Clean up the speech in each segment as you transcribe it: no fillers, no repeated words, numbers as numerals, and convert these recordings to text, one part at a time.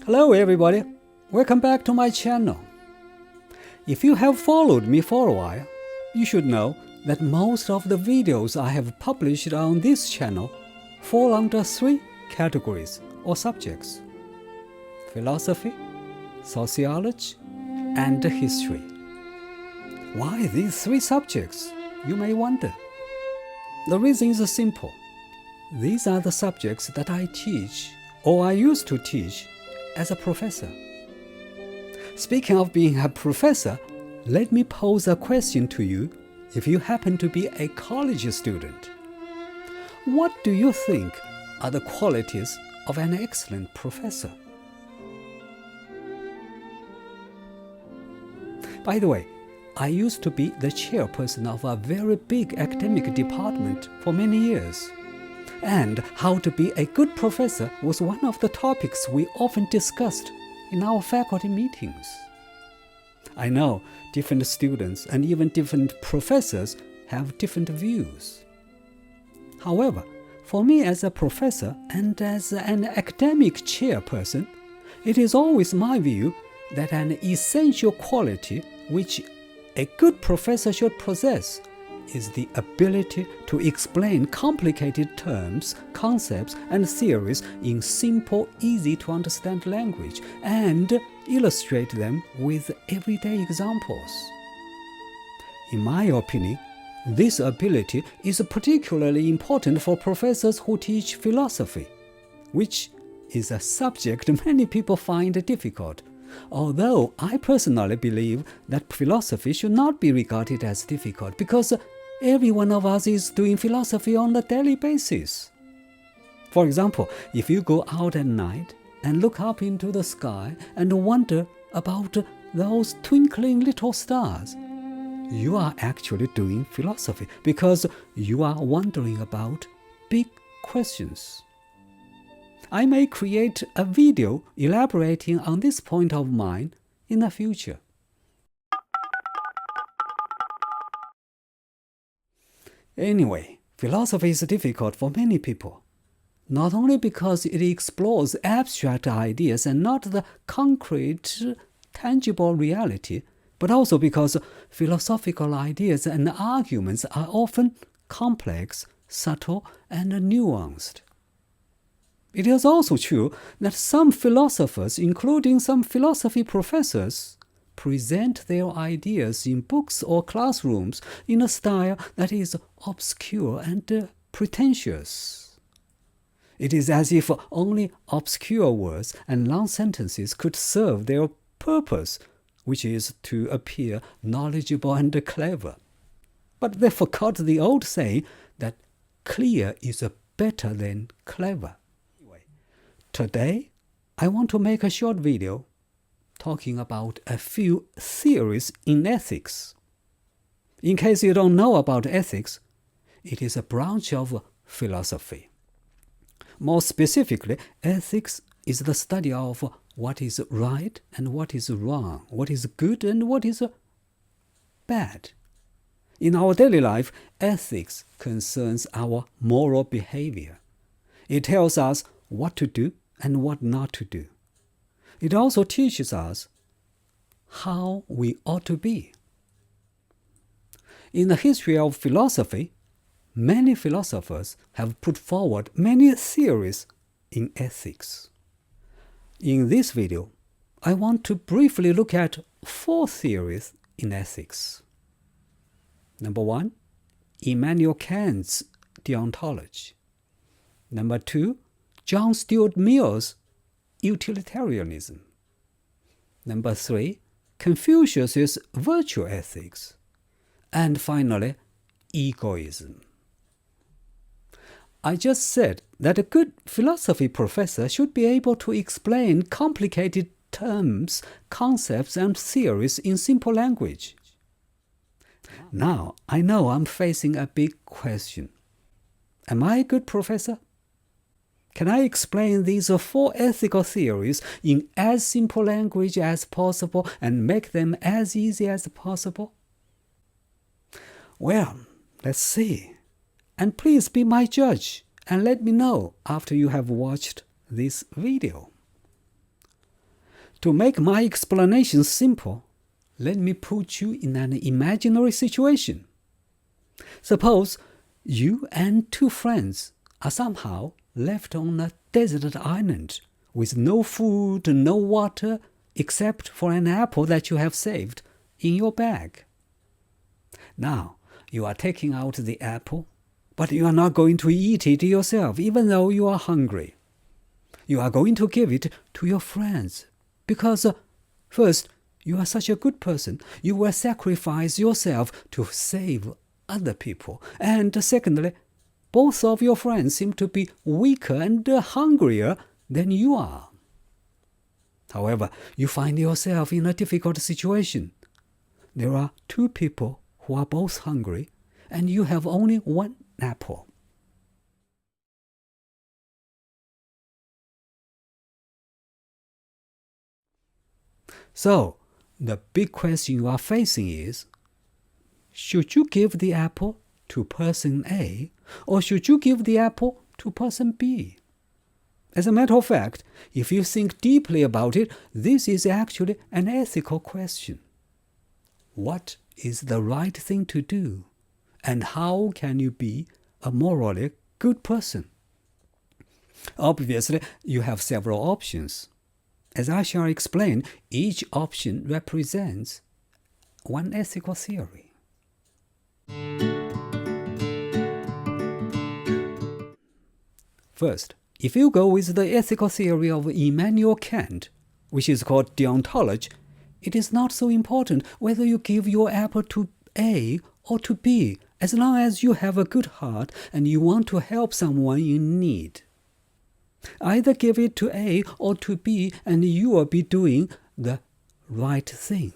Hello everybody, welcome back to my channel. If you have followed me for a while, you should know that most of the videos I have published on this channel fall under three categories or subjects: philosophy, sociology, and history. Why these three subjects, you may wonder. The reason is simple. These are the subjects that I teach, or I used to teach, as a professor. Speaking of being a professor, let me pose a question to you if you happen to be a college student. What do you think are the qualities of an excellent professor? By the way, I used to be the chairperson of a very big academic department for many years. And how to be a good professor was one of the topics we often discussed in our faculty meetings. I know different students and even different professors have different views. However, for me as a professor and as an academic chairperson, it is always my view that an essential quality which a good professor should possess is the ability to explain complicated terms, concepts, and theories in simple, easy-to-understand language and illustrate them with everyday examples. In my opinion, this ability is particularly important for professors who teach philosophy, which is a subject many people find difficult, although I personally believe that philosophy should not be regarded as difficult because every one of us is doing philosophy on a daily basis. For example, if you go out at night and look up into the sky and wonder about those twinkling little stars, you are actually doing philosophy because you are wondering about big questions. I may create a video elaborating on this point of mine in the future. Anyway, philosophy is difficult for many people, not only because it explores abstract ideas and not the concrete, tangible reality, but also because philosophical ideas and arguments are often complex, subtle, and nuanced. It is also true that some philosophers, including some philosophy professors, present their ideas in books or classrooms in a style that is obscure and pretentious. It is as if only obscure words and long sentences could serve their purpose, which is to appear knowledgeable and clever. But they forgot the old saying that clear is better than clever. Today, I want to make a short video talking about a few theories in ethics. In case you don't know about ethics, it is a branch of philosophy. More specifically, ethics is the study of what is right and what is wrong, what is good and what is bad. In our daily life, ethics concerns our moral behavior. It tells us what to do and what not to do. It also teaches us how we ought to be. In the history of philosophy, many philosophers have put forward many theories in ethics. In this video, I want to briefly look at 4 theories in ethics. Number 1, Immanuel Kant's Deontology. Number 2, John Stuart Mill's Utilitarianism. Number 3, Confucius's virtue ethics. And finally, Egoism. I just said that a good philosophy professor should be able to explain complicated terms, concepts, and theories in simple language. Now, I know I'm facing a big question. Am I a good professor? Can I explain these 4 ethical theories in as simple language as possible and make them as easy as possible? Well, let's see. And please be my judge and let me know after you have watched this video. To make my explanation simple, let me put you in an imaginary situation. Suppose you and two friends are somehow left on a desert island with no food, no water, except for an apple that you have saved in your bag. Now, you are taking out the apple, but you are not going to eat it yourself, even though you are hungry. You are going to give it to your friends, because first, you are such a good person. You will sacrifice yourself to save other people. And secondly, both of your friends seem to be weaker and hungrier than you are. However, you find yourself in a difficult situation. There are two people who are both hungry, and you have only one apple. So, the big question you are facing is, should you give the apple to person A, or should you give the apple to person B? As a matter of fact, if you think deeply about it, this is actually an ethical question. What is the right thing to do? And how can you be a morally good person? Obviously, you have several options. As I shall explain, each option represents one ethical theory. First, if you go with the ethical theory of Immanuel Kant, which is called Deontology, it is not so important whether you give your apple to A or to B, as long as you have a good heart and you want to help someone in need. Either give it to A or to B and you will be doing the right thing.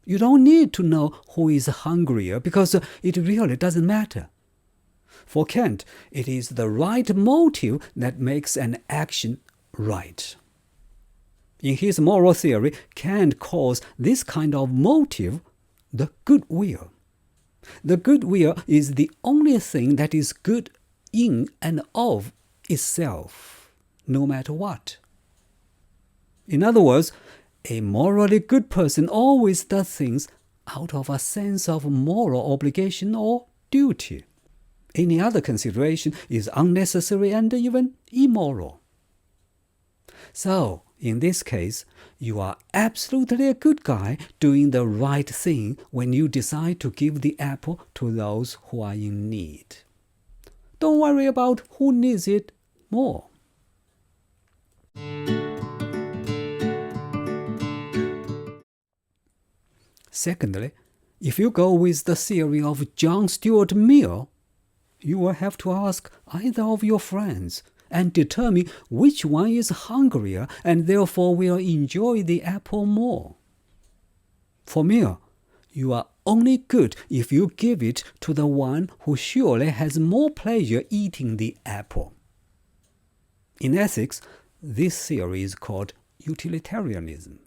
You don't need to know who is hungrier because it really doesn't matter. For Kant, it is the right motive that makes an action right. In his moral theory, Kant calls this kind of motive the good will. The good will is the only thing that is good in and of itself, no matter what. In other words, a morally good person always does things out of a sense of moral obligation or duty. Any other consideration is unnecessary and even immoral. So, in this case, you are absolutely a good guy doing the right thing when you decide to give the apple to those who are in need. Don't worry about who needs it more. Secondly, if you go with the theory of John Stuart Mill, you will have to ask either of your friends and determine which one is hungrier and therefore will enjoy the apple more. For Mill, you are only good if you give it to the one who surely has more pleasure eating the apple. In ethics, this theory is called Utilitarianism.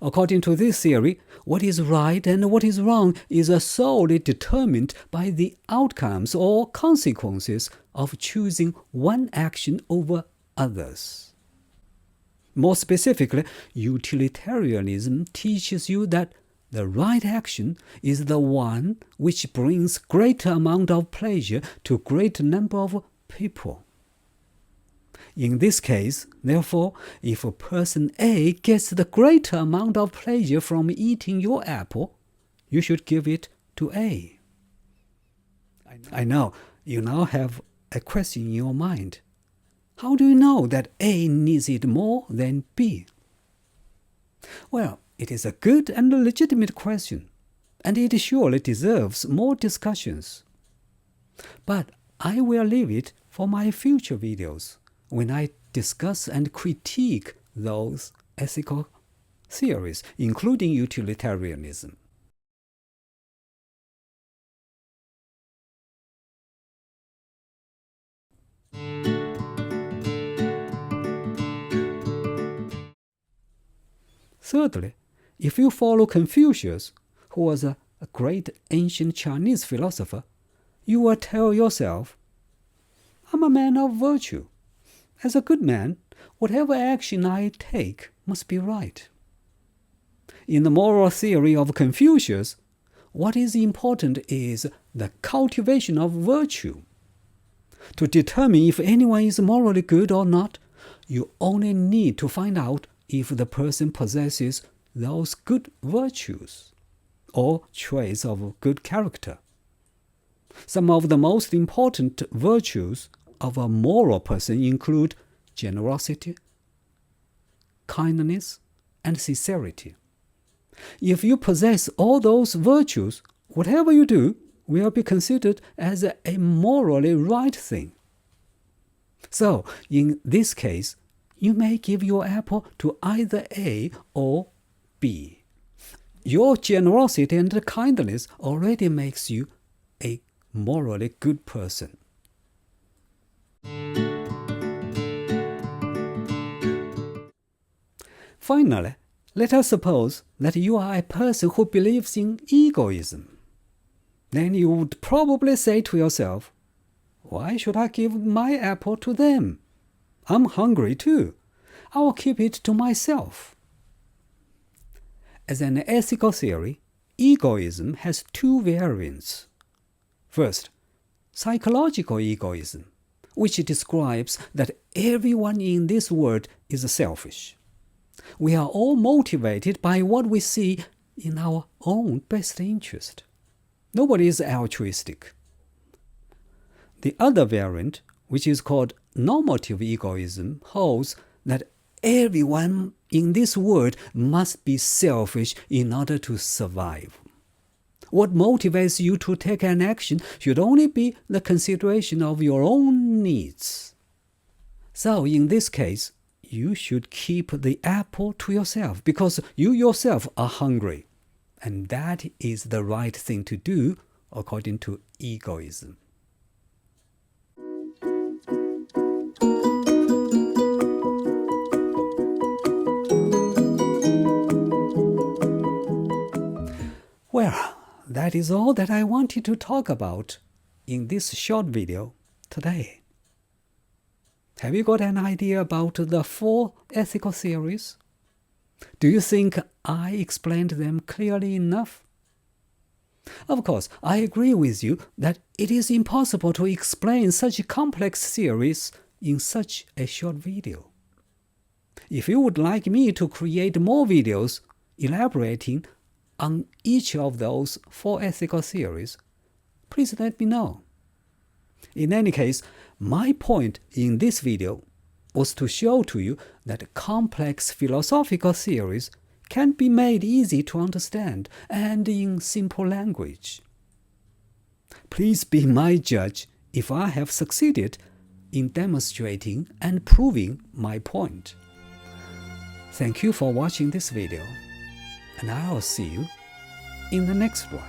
According to this theory, what is right and what is wrong is solely determined by the outcomes or consequences of choosing one action over others. More specifically, utilitarianism teaches you that the right action is the one which brings greater amount of pleasure to a great number of people. In this case, therefore, if a person A gets the greater amount of pleasure from eating your apple, you should give it to A. I know you now have a question in your mind. How do you know that A needs it more than B? Well, it is a good and legitimate question, and it surely deserves more discussions. But I will leave it for my future videos, when I discuss and critique those ethical theories, including utilitarianism. Thirdly, if you follow Confucius, who was a great ancient Chinese philosopher, you will tell yourself, I'm a man of virtue. As a good man, whatever action I take must be right. In the moral theory of Confucius, what is important is the cultivation of virtue. To determine if anyone is morally good or not, you only need to find out if the person possesses those good virtues or traits of good character. Some of the most important virtues of a moral person include generosity, kindness, and sincerity. If you possess all those virtues, whatever you do will be considered as a morally right thing. So, in this case, you may give your apple to either A or B. Your generosity and kindness already makes you a morally good person. Finally, let us suppose that you are a person who believes in egoism. Then you would probably say to yourself, why should I give my apple to them? I'm hungry too. I will keep it to myself. As an ethical theory, egoism has two variants. First, psychological egoism, which describes that everyone in this world is selfish. We are all motivated by what we see in our own best interest. Nobody is altruistic. The other variant, which is called normative egoism, holds that everyone in this world must be selfish in order to survive. What motivates you to take an action should only be the consideration of your own needs. So in this case, you should keep the apple to yourself because you yourself are hungry. And that is the right thing to do according to egoism. Well, that is all that I wanted to talk about in this short video today. Have you got an idea about the 4 ethical theories? Do you think I explained them clearly enough? Of course, I agree with you that it is impossible to explain such complex theories in such a short video. If you would like me to create more videos elaborating on each of those 4 ethical theories, please let me know. In any case, my point in this video was to show to you that complex philosophical theories can be made easy to understand and in simple language. Please be my judge if I have succeeded in demonstrating and proving my point. Thank you for watching this video, and I'll see you in the next one.